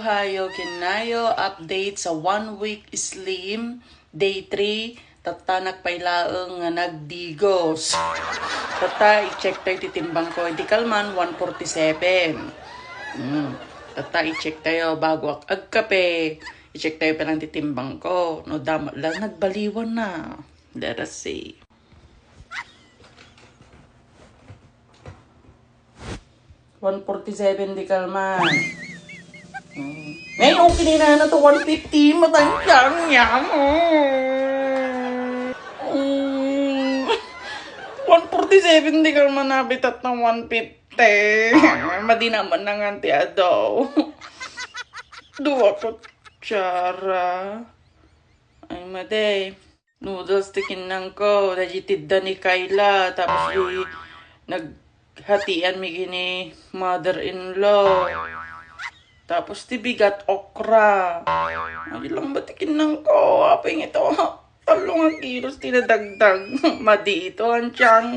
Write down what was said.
hayo kinayo update sa 1 week slim day 3 tatanak pailaeng nga nagdigos. Tata i-check tayo titimbang ko. Di kalman 147. Tata i-check tayo bago agkape. I-check tayo palang titimbang ko. No dama lang nagbaliwan na. Let us see. $147 di kalman. Ngayon, kinina na to 150. Matansyang yan. 147 di kalman nabitat ng 150. Madi naman ng anti adaw. Dua ko tsara. Ay made. Noodles tikinan ko. Najitid da ni Kayla. Tapos di naghatian mi gini mother-in-law. Tapos tibigat okra. Ay lang batikinan ko. Aping ito. 3 kilos tinadagdag. Madi ito ang tiyan.